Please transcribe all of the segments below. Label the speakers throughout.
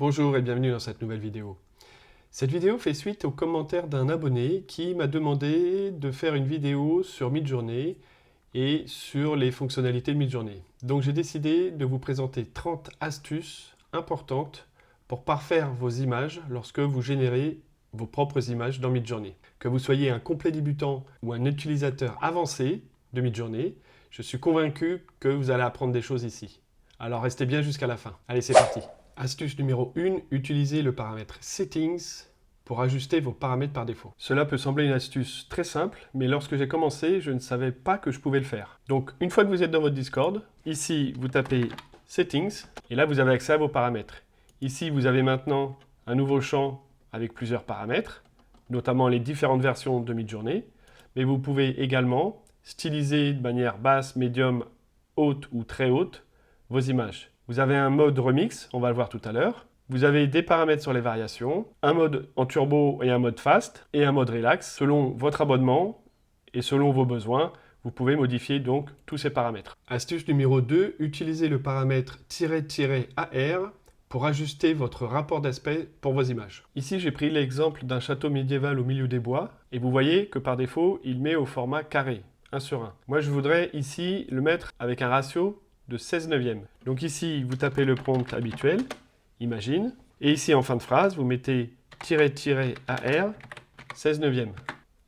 Speaker 1: Bonjour et bienvenue dans cette nouvelle vidéo. Cette vidéo fait suite aux commentaires d'un abonné qui m'a demandé de faire une vidéo sur Midjourney et sur les fonctionnalités de Midjourney. Donc j'ai décidé de vous présenter 30 astuces importantes pour parfaire vos images lorsque vous générez vos propres images dans Midjourney. Que vous soyez un complet débutant ou un utilisateur avancé de Midjourney, je suis convaincu que vous allez apprendre des choses ici. Alors restez bien jusqu'à la fin. Allez, c'est parti! Astuce numéro 1, utilisez le paramètre Settings pour ajuster vos paramètres par défaut. Cela peut sembler une astuce très simple, mais lorsque j'ai commencé, je ne savais pas que je pouvais le faire. Donc, une fois que vous êtes dans votre Discord, ici, vous tapez Settings, et là, vous avez accès à vos paramètres. Ici, vous avez maintenant un nouveau champ avec plusieurs paramètres, notamment les différentes versions de Midjourney, mais vous pouvez également styliser de manière basse, médium, haute ou très haute vos images. Vous avez un mode remix, on va le voir tout à l'heure. Vous avez des paramètres sur les variations, un mode en turbo et un mode fast, et un mode relax. Selon votre abonnement et selon vos besoins, vous pouvez modifier donc tous ces paramètres. Astuce numéro 2, utilisez le paramètre "-AR" pour ajuster votre rapport d'aspect pour vos images. Ici, j'ai pris l'exemple d'un château médiéval au milieu des bois, et vous voyez que par défaut, il met au format carré, 1 sur 1. Moi, je voudrais ici le mettre avec un ratio de 16 neuvièmes. Donc ici, vous tapez le prompt habituel, imagine, et ici en fin de phrase, vous mettez "-AR 16 neuvièmes.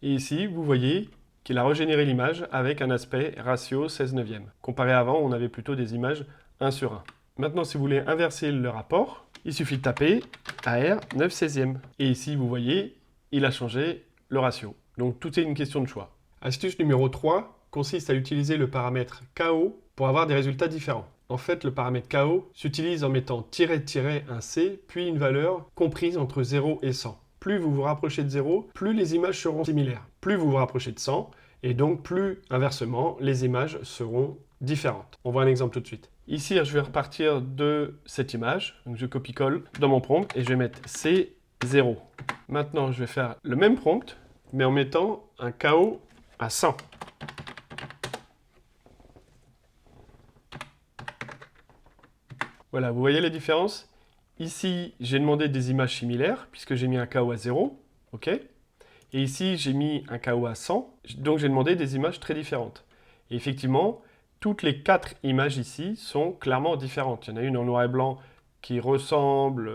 Speaker 1: Et ici, vous voyez qu'il a régénéré l'image avec un aspect ratio 16 neuvièmes. Comparé à avant, on avait plutôt des images 1 sur 1. Maintenant, si vous voulez inverser le rapport, il suffit de taper AR 9 16e. Et ici, vous voyez, il a changé le ratio. Donc tout est une question de choix. Astuce numéro 3 consiste à utiliser le paramètre KO pour avoir des résultats différents. En fait, le paramètre KO s'utilise en mettant un C, puis une valeur comprise entre 0 et 100. Plus vous vous rapprochez de 0, plus les images seront similaires. Plus vous vous rapprochez de 100, et donc plus, inversement, les images seront différentes. On voit un exemple tout de suite. Ici, je vais repartir de cette image. Donc je copie-colle dans mon prompt et je vais mettre C0. Maintenant, je vais faire le même prompt, mais en mettant un KO à 100. Voilà, vous voyez la différence? Ici, j'ai demandé des images similaires, puisque j'ai mis un KO à 0, ok? Et ici, j'ai mis un KO à 100, donc j'ai demandé des images très différentes. Et effectivement, toutes les 4 images ici sont clairement différentes. Il y en a une en noir et blanc qui ressemble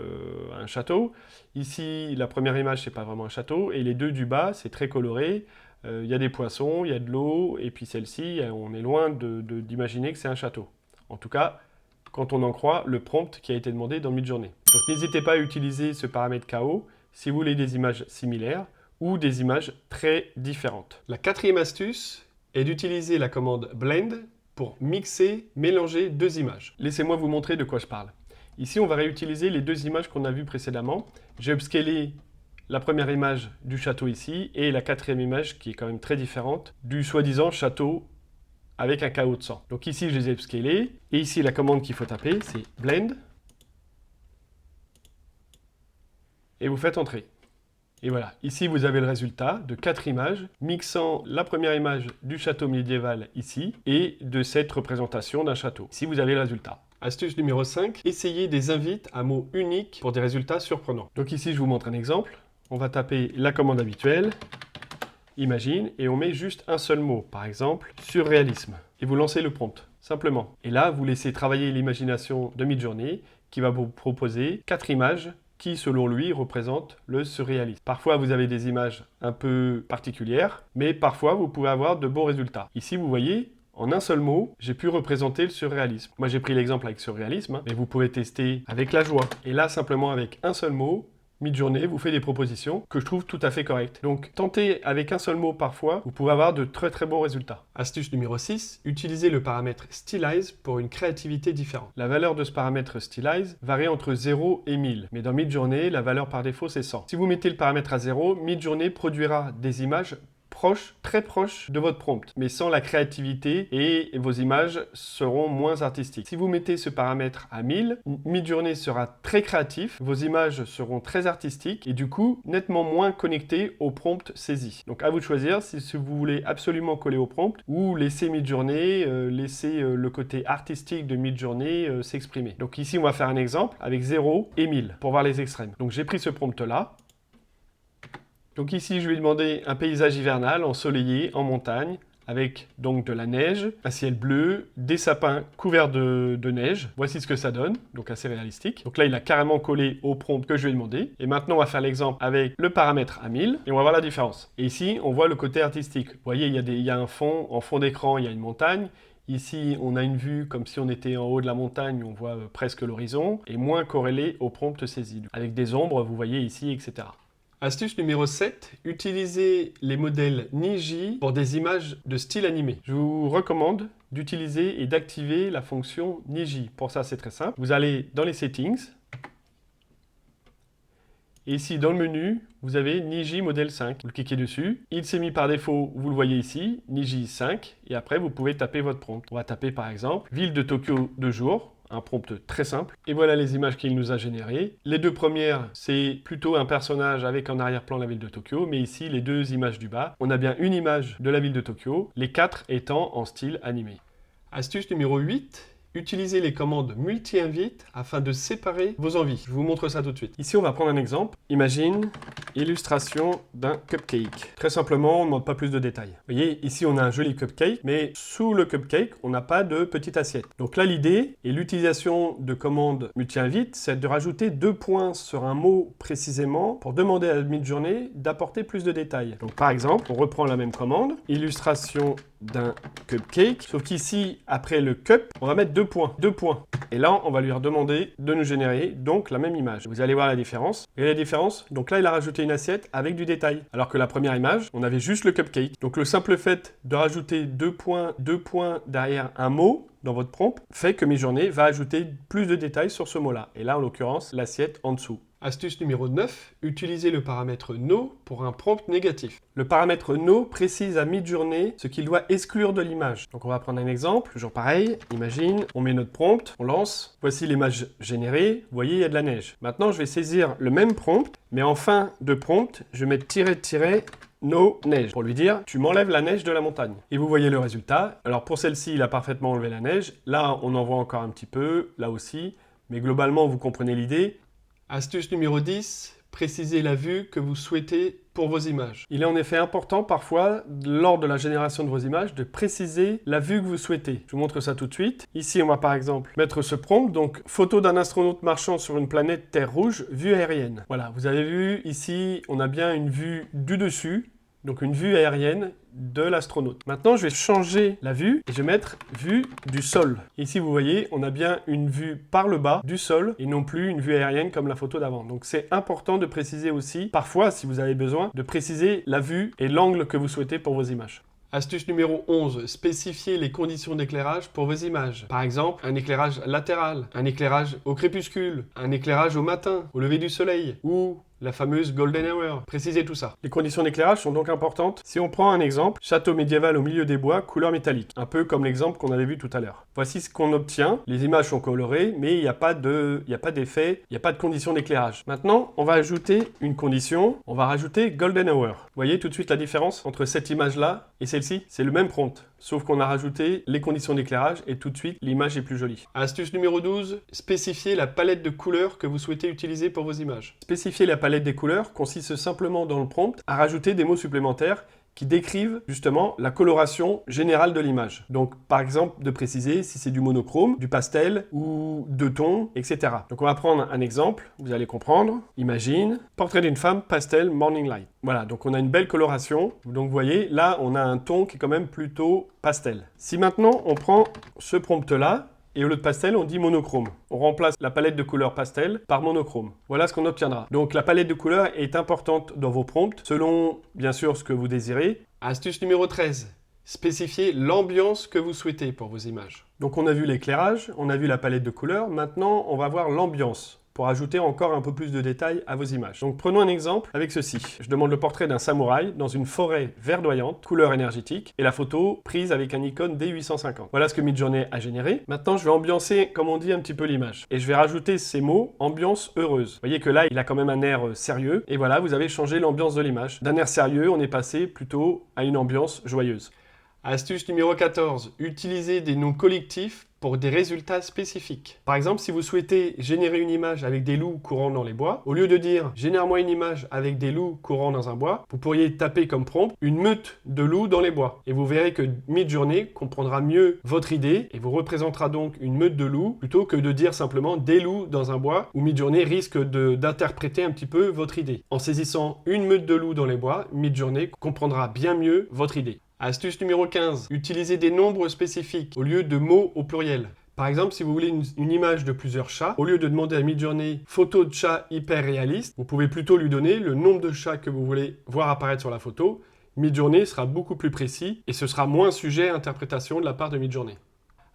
Speaker 1: à un château. Ici, la première image, c'est pas vraiment un château, et les deux du bas, c'est très coloré. Il y a des poissons, il y a de l'eau, et puis celle-ci, on est loin d'imaginer que c'est un château. En tout cas, quand on en croit le prompt qui a été demandé dans Midjourney. Donc n'hésitez pas à utiliser ce paramètre KO si vous voulez des images similaires ou des images très différentes. La quatrième astuce est d'utiliser la commande Blend pour mixer, mélanger deux images. Laissez-moi vous montrer de quoi je parle. Ici, on va réutiliser les deux images qu'on a vues précédemment. J'ai upscalé la première image du château ici et la quatrième image qui est quand même très différente du soi-disant château avec un KO de 100. Donc ici, je les ai upscalés. Et ici, la commande qu'il faut taper, c'est Blend. Et vous faites Entrer. Et voilà, ici, vous avez le résultat de 4 images, mixant la première image du château médiéval ici, et de cette représentation d'un château. Ici, vous avez le résultat. Astuce numéro 5, essayez des invites à mots uniques pour des résultats surprenants. Donc ici, je vous montre un exemple. On va taper la commande habituelle, imagine, et on met juste un seul mot, par exemple, surréalisme. Et vous lancez le prompt, simplement. Et là, vous laissez travailler l'imagination de Midjourney, qui va vous proposer 4 images qui, selon lui, représentent le surréalisme. Parfois, vous avez des images un peu particulières, mais parfois, vous pouvez avoir de bons résultats. Ici, vous voyez, en un seul mot, j'ai pu représenter le surréalisme. Moi, j'ai pris l'exemple avec surréalisme, mais vous pouvez tester avec la joie. Et là, simplement avec un seul mot, Midjourney vous fait des propositions que je trouve tout à fait correctes. Donc, tentez avec un seul mot parfois, vous pourrez avoir de très très bons résultats. Astuce numéro 6, utilisez le paramètre Stylize pour une créativité différente. La valeur de ce paramètre Stylize varie entre 0 et 1000, mais dans Midjourney, la valeur par défaut c'est 100. Si vous mettez le paramètre à 0, Midjourney produira des images très proche de votre prompt, mais sans la créativité et vos images seront moins artistiques. Si vous mettez ce paramètre à 1000, Midjourney sera très créatif, vos images seront très artistiques et du coup nettement moins connectées au prompt saisi. Donc à vous de choisir si vous voulez absolument coller au prompt ou laisser Midjourney, laisser le côté artistique de Midjourney s'exprimer. Donc ici on va faire un exemple avec 0 et 1000 pour voir les extrêmes. Donc j'ai pris ce prompt là. Donc ici je lui ai demandé un paysage hivernal ensoleillé en montagne avec donc de la neige, un ciel bleu, des sapins couverts de neige. Voici ce que ça donne, donc assez réalistique. Donc là, il a carrément collé au prompt que je lui ai demandé. Et maintenant, on va faire l'exemple avec le paramètre à 1000 et on va voir la différence. Et ici, on voit le côté artistique. Vous voyez, il y a un fond, en fond d'écran, il y a une montagne. Ici, on a une vue comme si on était en haut de la montagne, on voit presque l'horizon, et moins corrélé au prompt saisi. Avec des ombres, vous voyez ici, etc. Astuce numéro 7, utilisez les modèles Niji pour des images de style animé. Je vous recommande d'utiliser et d'activer la fonction Niji. Pour ça, c'est très simple. Vous allez dans les settings. Et ici, dans le menu, vous avez Niji Model 5. Vous cliquez dessus. Il s'est mis par défaut, vous le voyez ici, Niji 5. Et après, vous pouvez taper votre prompt. On va taper par exemple, ville de Tokyo de jour. Un prompt très simple. Et voilà les images qu'il nous a générées. Les deux premières, c'est plutôt un personnage avec en arrière-plan la ville de Tokyo, mais ici, les deux images du bas, on a bien une image de la ville de Tokyo, les 4 étant en style animé. Astuce numéro 8. Utilisez les commandes multi-invite afin de séparer vos envies. Je vous montre ça tout de suite. Ici, on va prendre un exemple. Imagine illustration d'un cupcake. Très simplement, on ne demande pas plus de détails. Vous voyez, ici, on a un joli cupcake, mais sous le cupcake, on n'a pas de petite assiette. Donc là, l'idée et l'utilisation de commandes multi-invite, c'est de rajouter 2 points sur un mot précisément pour demander à Midjourney d'apporter plus de détails. Donc par exemple, on reprend la même commande, illustration d'un cupcake, sauf qu'ici, après le cup, on va mettre 2 points. Et là, on va lui redemander de nous générer donc la même image. Vous allez voir la différence. Et la différence, donc là, il a rajouté une assiette avec du détail. Alors que la première image, on avait juste le cupcake. Donc le simple fait de rajouter 2 points derrière un mot dans votre prompt fait que Midjourney va ajouter plus de détails sur ce mot-là. Et là, en l'occurrence, l'assiette en dessous. Astuce numéro 9, utilisez le paramètre No pour un prompt négatif. Le paramètre No précise à Midjourney ce qu'il doit exclure de l'image. Donc on va prendre un exemple, toujours pareil, imagine, on met notre prompt, on lance, voici l'image générée, vous voyez il y a de la neige. Maintenant je vais saisir le même prompt, mais en fin de prompt, je vais mettre no neige pour lui dire tu m'enlèves la neige de la montagne. Et vous voyez le résultat. Alors pour celle-ci, il a parfaitement enlevé la neige. Là, on en voit encore un petit peu, là aussi. Mais globalement, vous comprenez l'idée. Astuce numéro 10, précisez la vue que vous souhaitez pour vos images. Il est en effet important parfois, lors de la génération de vos images, de préciser la vue que vous souhaitez. Je vous montre ça tout de suite. Ici, on va par exemple mettre ce prompt, donc photo d'un astronaute marchant sur une planète Terre rouge, vue aérienne. Voilà, vous avez vu ici, on a bien une vue du dessus, donc une vue aérienne de l'astronaute. Maintenant, je vais changer la vue et je vais mettre vue du sol. Ici, vous voyez, on a bien une vue par le bas du sol et non plus une vue aérienne comme la photo d'avant. Donc, c'est important de préciser aussi, parfois, si vous avez besoin, de préciser la vue et l'angle que vous souhaitez pour vos images. Astuce numéro 11, spécifiez les conditions d'éclairage pour vos images. Par exemple, un éclairage latéral, un éclairage au crépuscule, un éclairage au matin, au lever du soleil, ou la fameuse Golden Hour. Précisez tout ça. Les conditions d'éclairage sont donc importantes. Si on prend un exemple, château médiéval au milieu des bois, couleur métallique. Un peu comme l'exemple qu'on avait vu tout à l'heure. Voici ce qu'on obtient. Les images sont colorées, mais il n'y a pas d'effet, il n'y a pas de condition d'éclairage. Maintenant, on va ajouter une condition. On va rajouter Golden Hour. Vous voyez tout de suite la différence entre cette image-là et celle-ci? C'est le même prompt. Sauf qu'on a rajouté les conditions d'éclairage et tout de suite, l'image est plus jolie. Astuce numéro 12, spécifiez la palette de couleurs que vous souhaitez utiliser pour vos images. Spécifier la palette des couleurs consiste simplement dans le prompt à rajouter des mots supplémentaires qui décrivent justement la coloration générale de l'image. Donc par exemple de préciser si c'est du monochrome, du pastel ou deux tons, etc. Donc on va prendre un exemple, vous allez comprendre. Imagine, portrait d'une femme, pastel, morning light. Voilà, donc on a une belle coloration. Donc vous voyez, là on a un ton qui est quand même plutôt pastel. Si maintenant on prend ce prompt-là, et au lieu de pastel, on dit monochrome. On remplace la palette de couleurs pastel par monochrome. Voilà ce qu'on obtiendra. Donc la palette de couleurs est importante dans vos prompts, selon bien sûr ce que vous désirez. Astuce numéro 13. Spécifiez l'ambiance que vous souhaitez pour vos images. Donc on a vu l'éclairage, on a vu la palette de couleurs. Maintenant, on va voir l'ambiance. pour ajouter encore un peu plus de détails à vos images. Donc prenons un exemple avec ceci. Je demande le portrait d'un samouraï dans une forêt verdoyante, couleur énergétique, et la photo prise avec un Nikon D850. Voilà ce que Midjourney a généré. Maintenant, je vais ambiancer, comme on dit, un petit peu l'image. Et je vais rajouter ces mots, ambiance heureuse. Vous voyez que là, il a quand même un air sérieux. Et voilà, vous avez changé l'ambiance de l'image. D'un air sérieux, on est passé plutôt à une ambiance joyeuse. Astuce numéro 14. Utilisez des noms collectifs pour des résultats spécifiques. Par exemple, si vous souhaitez générer une image avec des loups courant dans les bois, au lieu de dire « génère-moi une image avec des loups courant dans un bois », vous pourriez taper comme prompt « une meute de loups dans les bois ». Et vous verrez que Midjourney comprendra mieux votre idée et vous représentera donc une meute de loups plutôt que de dire simplement « des loups dans un bois » où Midjourney risque d'interpréter un petit peu votre idée. En saisissant « une meute de loups dans les bois », Midjourney comprendra bien mieux votre idée. Astuce numéro 15. Utilisez des nombres spécifiques au lieu de mots au pluriel. Par exemple, si vous voulez une image de plusieurs chats, au lieu de demander à Midjourney « photo de chat hyper réaliste », vous pouvez plutôt lui donner le nombre de chats que vous voulez voir apparaître sur la photo. Midjourney sera beaucoup plus précis et ce sera moins sujet à interprétation de la part de Midjourney.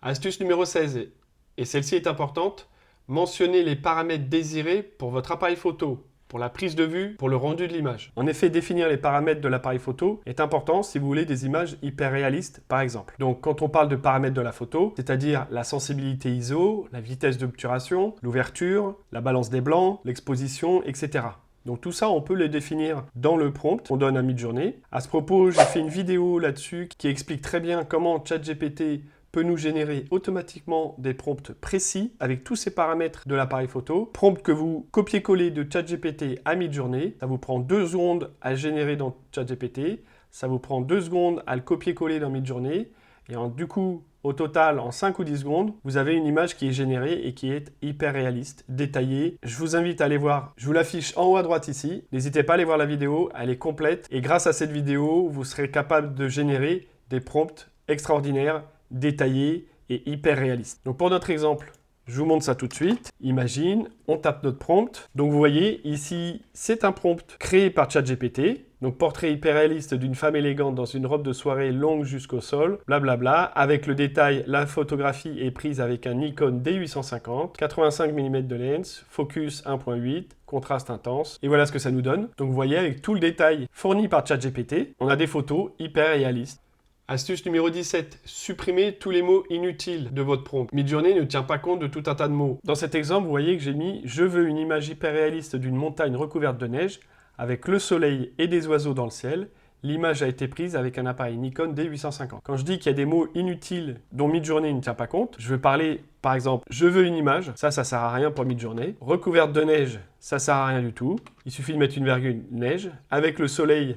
Speaker 1: Astuce numéro 16. Et celle-ci est importante. Mentionnez les paramètres désirés pour votre appareil photo, pour la prise de vue, pour le rendu de l'image. En effet, définir les paramètres de l'appareil photo est important si vous voulez des images hyper réalistes, par exemple. Donc, quand on parle de paramètres de la photo, c'est-à-dire la sensibilité ISO, la vitesse d'obturation, l'ouverture, la balance des blancs, l'exposition, etc. Donc tout ça, on peut les définir dans le prompt qu'on donne à Midjourney. À ce propos, j'ai fait une vidéo là-dessus qui explique très bien comment ChatGPT peut nous générer automatiquement des prompts précis avec tous ces paramètres de l'appareil photo. Prompt que vous copiez-collez de ChatGPT à Midjourney. Ça vous prend 2 secondes à générer dans ChatGPT. Ça vous prend 2 secondes à le copier-coller dans Midjourney. Et du coup, au total, en 5 ou 10 secondes, vous avez une image qui est générée et qui est hyper réaliste, détaillée. Je vous invite à aller voir, je vous l'affiche en haut à droite ici. N'hésitez pas à aller voir la vidéo, elle est complète. Et grâce à cette vidéo, vous serez capable de générer des prompts extraordinaires, détaillé et hyper réaliste. Donc pour notre exemple, je vous montre ça tout de suite. Imagine, on tape notre prompt. Donc vous voyez, ici, c'est un prompt créé par ChatGPT. Donc portrait hyper réaliste d'une femme élégante dans une robe de soirée longue jusqu'au sol, blablabla. Avec le détail, la photographie est prise avec un Nikon D850, 85 mm de lens, focus 1.8, contraste intense. Et voilà ce que ça nous donne. Donc vous voyez, avec tout le détail fourni par ChatGPT, on a des photos hyper réalistes. Astuce numéro 17. Supprimez tous les mots inutiles de votre prompt. Midjourney ne tient pas compte de tout un tas de mots. Dans cet exemple, vous voyez que j'ai mis « Je veux une image hyper réaliste d'une montagne recouverte de neige avec le soleil et des oiseaux dans le ciel. L'image a été prise avec un appareil Nikon D850. » Quand je dis qu'il y a des mots inutiles dont Midjourney ne tient pas compte, je veux parler, par exemple, « Je veux une image », ça sert à rien pour Midjourney. « Recouverte de neige », ça sert à rien du tout. Il suffit de mettre une virgule neige. Avec le soleil,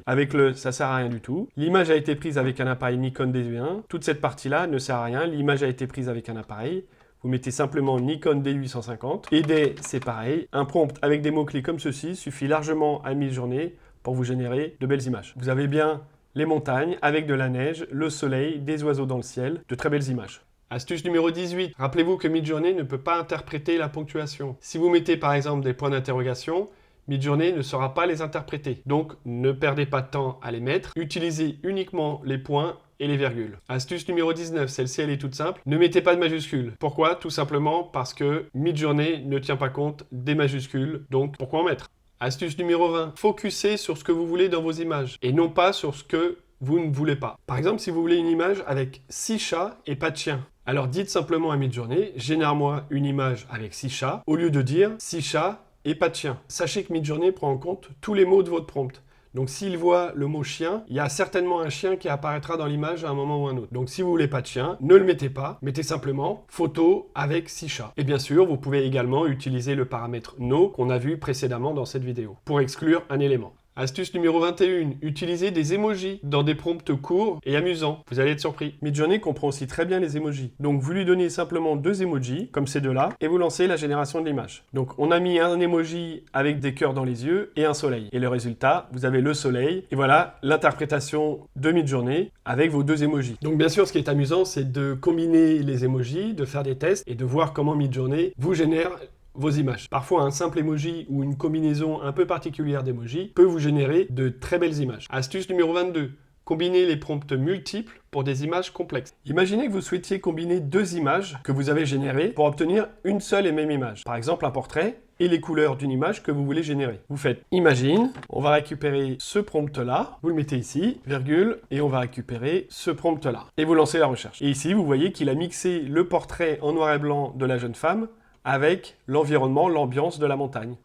Speaker 1: ça sert à rien du tout. L'image a été prise avec un appareil Nikon D1. Toute cette partie-là ne sert à rien. L'image a été prise avec un appareil. Vous mettez simplement Nikon D850. Et c'est pareil. Un prompt avec des mots-clés comme ceci suffit largement à Midjourney pour vous générer de belles images. Vous avez bien les montagnes avec de la neige, le soleil, des oiseaux dans le ciel, de très belles images. Astuce numéro 18. Rappelez-vous que Midjourney ne peut pas interpréter la ponctuation. Si vous mettez par exemple des points d'interrogation, Midjourney ne saura pas les interpréter. Donc, ne perdez pas de temps à les mettre. Utilisez uniquement les points et les virgules. Astuce numéro 19, celle-ci elle est toute simple. Ne mettez pas de majuscules. Pourquoi? Tout simplement parce que Midjourney ne tient pas compte des majuscules. Donc, pourquoi en mettre? Astuce numéro 20. Focussez sur ce que vous voulez dans vos images et non pas sur ce que vous ne voulez pas. Par exemple, si vous voulez une image avec 6 chats et pas de chien, alors dites simplement à Midjourney, génère-moi une image avec 6 chats, au lieu de dire 6 chats et pas de chien. Sachez que Midjourney prend en compte tous les mots de votre prompt. Donc s'il voit le mot chien, il y a certainement un chien qui apparaîtra dans l'image à un moment ou un autre. Donc si vous voulez pas de chien, ne le mettez pas, mettez simplement photo avec 6 chats. Et bien sûr, vous pouvez également utiliser le paramètre No qu'on a vu précédemment dans cette vidéo pour exclure un élément. Astuce numéro 21, utilisez des emojis dans des prompts courts et amusants. Vous allez être surpris. Midjourney comprend aussi très bien les emojis. Donc vous lui donnez simplement 2 emojis, comme ces deux-là, et vous lancez la génération de l'image. Donc on a mis un emoji avec des cœurs dans les yeux et un soleil. Et le résultat, vous avez le soleil. Et voilà l'interprétation de Midjourney avec vos 2 emojis. Donc bien sûr, ce qui est amusant, c'est de combiner les emojis, de faire des tests et de voir comment Midjourney vous génère vos images. Parfois, un simple emoji ou une combinaison un peu particulière d'emojis peut vous générer de très belles images. Astuce numéro 22. Combiner les prompts multiples pour des images complexes. Imaginez que vous souhaitiez combiner deux images que vous avez générées pour obtenir une seule et même image. Par exemple, un portrait et les couleurs d'une image que vous voulez générer. Vous faites Imagine, on va récupérer ce prompt-là, vous le mettez ici, virgule, et on va récupérer ce prompt-là. Et vous lancez la recherche. Et ici, vous voyez qu'il a mixé le portrait en noir et blanc de la jeune femme avec l'environnement, l'ambiance de la montagne.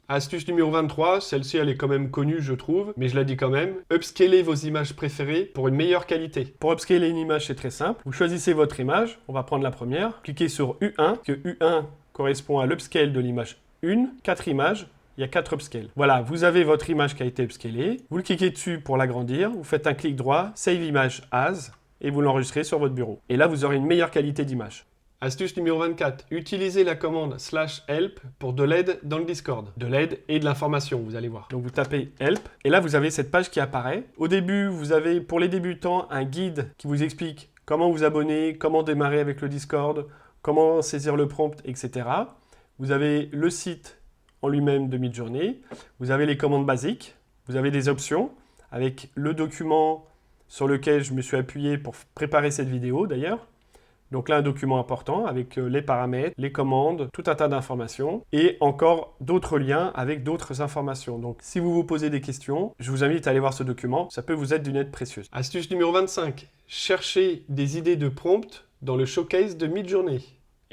Speaker 1: Astuce numéro 23, celle-ci elle est quand même connue je trouve, mais je la dis quand même. Upscaler vos images préférées pour une meilleure qualité. Pour upscaler une image c'est très simple. Vous choisissez votre image, on va prendre la première. Cliquez sur U1, que U1 correspond à l'upscale de l'image 1. 4 images, il y a 4 upscales. Voilà, vous avez votre image qui a été upscalée. Vous le cliquez dessus pour l'agrandir. Vous faites un clic droit, Save Image As, et vous l'enregistrez sur votre bureau. Et là vous aurez une meilleure qualité d'image. Astuce numéro 24, utilisez la commande /help pour de l'aide dans le Discord. De l'aide et de l'information, vous allez voir. Donc vous tapez help et là vous avez cette page qui apparaît. Au début, vous avez pour les débutants un guide qui vous explique comment vous abonner, comment démarrer avec le Discord, comment saisir le prompt, etc. Vous avez le site en lui-même de Midjourney. Vous avez les commandes basiques. Vous avez des options avec le document sur lequel je me suis appuyé pour préparer cette vidéo d'ailleurs. Donc là, un document important avec les paramètres, les commandes, tout un tas d'informations et encore d'autres liens avec d'autres informations. Donc si vous vous posez des questions, je vous invite à aller voir ce document, ça peut vous être d'une aide précieuse. Astuce numéro 25, cherchez des idées de prompt dans le showcase de Midjourney.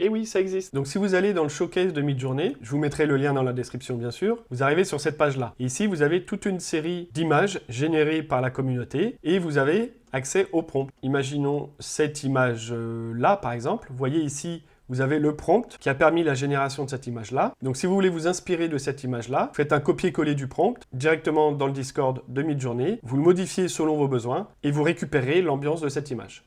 Speaker 1: Et oui, ça existe. Donc si vous allez dans le showcase de Midjourney, je vous mettrai le lien dans la description bien sûr, vous arrivez sur cette page-là. Et ici, vous avez toute une série d'images générées par la communauté et vous avez accès au prompt. Imaginons cette image-là par exemple. Vous voyez ici, vous avez le prompt qui a permis la génération de cette image-là. Donc si vous voulez vous inspirer de cette image-là, faites un copier-coller du prompt directement dans le Discord de Midjourney, vous le modifiez selon vos besoins et vous récupérez l'ambiance de cette image.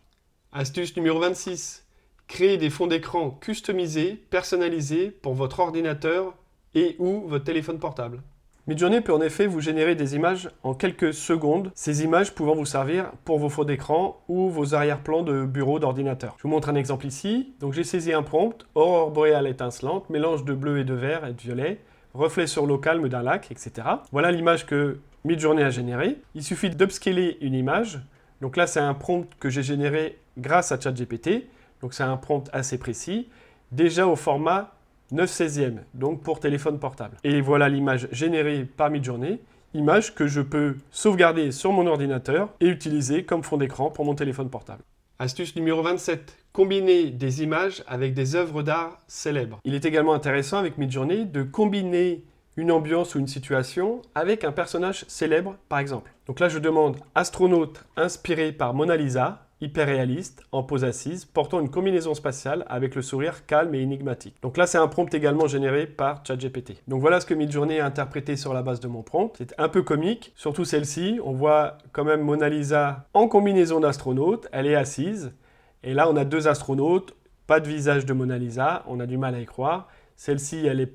Speaker 1: Astuce numéro 26. Créez des fonds d'écran customisés, personnalisés pour votre ordinateur et ou votre téléphone portable. Midjourney peut en effet vous générer des images en quelques secondes, ces images pouvant vous servir pour vos fonds d'écran ou vos arrière-plans de bureau d'ordinateur. Je vous montre un exemple ici. Donc j'ai saisi un prompt, aurore boréale étincelante, mélange de bleu et de vert et de violet, reflet sur l'eau calme d'un lac, etc. Voilà l'image que Midjourney a générée. Il suffit d'upscaler une image. Donc là c'est un prompt que j'ai généré grâce à ChatGPT. Donc c'est un prompt assez précis, déjà au format 9/16e, donc pour téléphone portable. Et voilà l'image générée par Midjourney, image que je peux sauvegarder sur mon ordinateur et utiliser comme fond d'écran pour mon téléphone portable. Astuce numéro 27, combiner des images avec des œuvres d'art célèbres. Il est également intéressant avec Midjourney de combiner une ambiance ou une situation avec un personnage célèbre par exemple. Donc là je demande astronaute inspiré par Mona Lisa, hyper réaliste, en pose assise, portant une combinaison spatiale avec le sourire calme et énigmatique. Donc là, c'est un prompt également généré par ChatGPT. Donc voilà ce que Midjourney a interprété sur la base de mon prompt. C'est un peu comique, surtout celle-ci. On voit quand même Mona Lisa en combinaison d'astronaute. Elle est assise. Et là, on a deux astronautes. Pas de visage de Mona Lisa. On a du mal à y croire. Celle-ci, elle n'est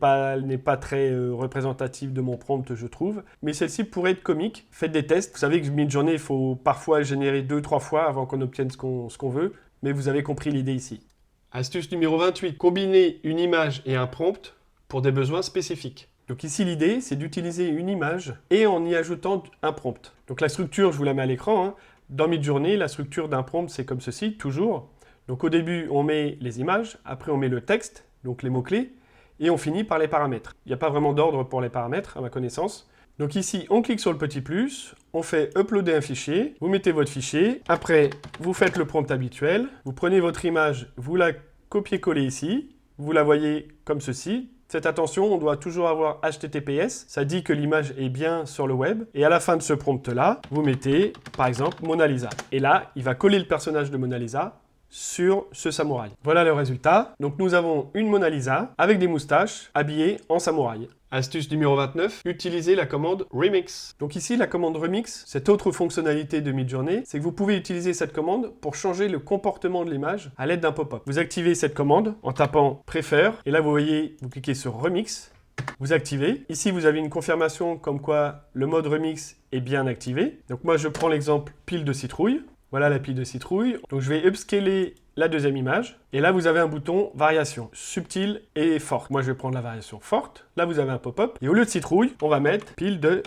Speaker 1: pas très représentative de mon prompt, je trouve. Mais celle-ci pourrait être comique. Faites des tests. Vous savez que Midjourney, il faut parfois générer 2-3 fois avant qu'on obtienne ce qu'on veut. Mais vous avez compris l'idée ici. Astuce numéro 28. Combiner une image et un prompt pour des besoins spécifiques. Donc ici, l'idée, c'est d'utiliser une image et en y ajoutant un prompt. Donc la structure, je vous la mets à l'écran. Dans Midjourney, la structure d'un prompt, c'est comme ceci, toujours. Donc au début, on met les images. Après, on met le texte, donc les mots-clés. Et on finit par les paramètres. Il n'y a pas vraiment d'ordre pour les paramètres, à ma connaissance. Donc ici, on clique sur le petit plus, on fait uploader un fichier, vous mettez votre fichier, après, vous faites le prompt habituel, vous prenez votre image, vous la copiez-collez ici, vous la voyez comme ceci. Faites attention, on doit toujours avoir HTTPS, ça dit que l'image est bien sur le web. Et à la fin de ce prompt-là, vous mettez, par exemple, Mona Lisa. Et là, il va coller le personnage de Mona Lisa sur ce samouraï. Voilà le résultat. Donc nous avons une Mona Lisa avec des moustaches habillée en samouraï. Astuce numéro 29, utilisez la commande Remix. Donc ici, la commande Remix, cette autre fonctionnalité de Midjourney, c'est que vous pouvez utiliser cette commande pour changer le comportement de l'image à l'aide d'un pop-up. Vous activez cette commande en tapant Préfère, et là vous voyez, vous cliquez sur Remix, vous activez. Ici, vous avez une confirmation comme quoi le mode Remix est bien activé. Donc moi, je prends l'exemple pile de citrouille. Voilà la pile de citrouille. Donc je vais upscaler la deuxième image. Et là, vous avez un bouton variation, subtile et forte. Moi, je vais prendre la variation forte. Là, vous avez un pop-up. Et au lieu de citrouille, on va mettre pile de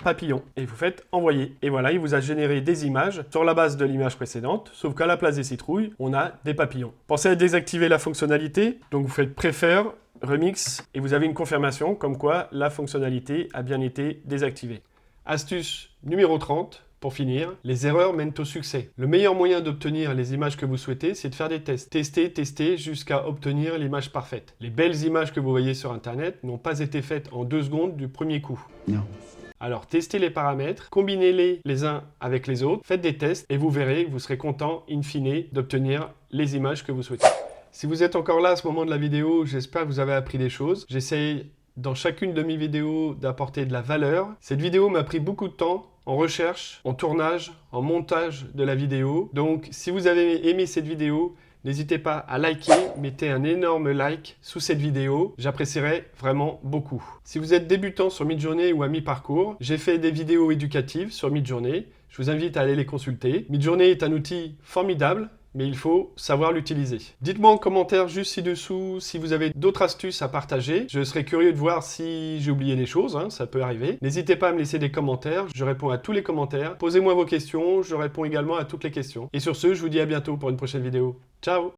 Speaker 1: papillon et vous faites envoyer. Et voilà, il vous a généré des images sur la base de l'image précédente, sauf qu'à la place des citrouilles, on a des papillons. Pensez à désactiver la fonctionnalité, donc vous faites préfère, remix, et vous avez une confirmation comme quoi la fonctionnalité a bien été désactivée. Astuce numéro 30. Pour finir, les erreurs mènent au succès. Le meilleur moyen d'obtenir les images que vous souhaitez, c'est de faire des tests. Tester jusqu'à obtenir l'image parfaite. Les belles images que vous voyez sur Internet n'ont pas été faites en 2 secondes du premier coup. Non. Alors testez les paramètres, combinez-les les uns avec les autres, faites des tests et vous verrez que vous serez content, in fine, d'obtenir les images que vous souhaitez. Si vous êtes encore là à ce moment de la vidéo, j'espère que vous avez appris des choses. J'essaye dans chacune de mes vidéos d'apporter de la valeur. Cette vidéo m'a pris beaucoup de temps en recherche, en tournage, en montage de la vidéo. Donc si vous avez aimé cette vidéo, n'hésitez pas à liker, mettez un énorme like sous cette vidéo, j'apprécierais vraiment beaucoup. Si vous êtes débutant sur Midjourney ou à mi-parcours, j'ai fait des vidéos éducatives sur Midjourney, je vous invite à aller les consulter. Midjourney est un outil formidable, mais il faut savoir l'utiliser. Dites-moi en commentaire juste ci-dessous si vous avez d'autres astuces à partager. Je serais curieux de voir si j'ai oublié des choses, ça peut arriver. N'hésitez pas à me laisser des commentaires, je réponds à tous les commentaires. Posez-moi vos questions, je réponds également à toutes les questions. Et sur ce, je vous dis à bientôt pour une prochaine vidéo. Ciao!